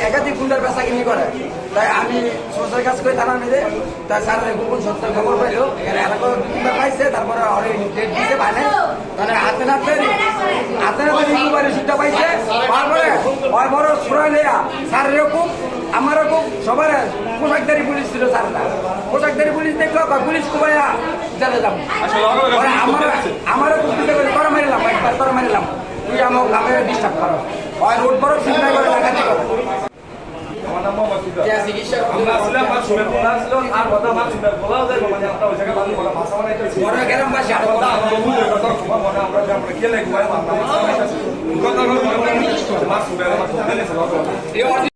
একাধিক গুন্ডার বেচা কিনি করে। তাই আমি সোশ্যাল কাজ করে থানার মেঝে, তাই স্যার গোপন সত্য খবর পাইলো এলাকা গুন্ডা পাইছে, তারপরে অনেক ডেট দিতে পায় না, মানে হাতে নাতে রিকুভারি সুবিধা পাইছে। তারপরে বড় সুরা নেয়া স্যারেরও খুব আমারও খুব সবার পোশাকদারি পুলিশ ছিল স্যাররা, পোশাকদারি পুলিশ দেখলো পুলিশ কুবাইয়া চলে যাবো। আমারও খুব চিন্তা করে করা মারিলাম, একবার করা মারিলাম, তুই আমাকে ডিস্টার্ব করো, হয় রোড বড় চিন্তা করে ডাকাতি করো।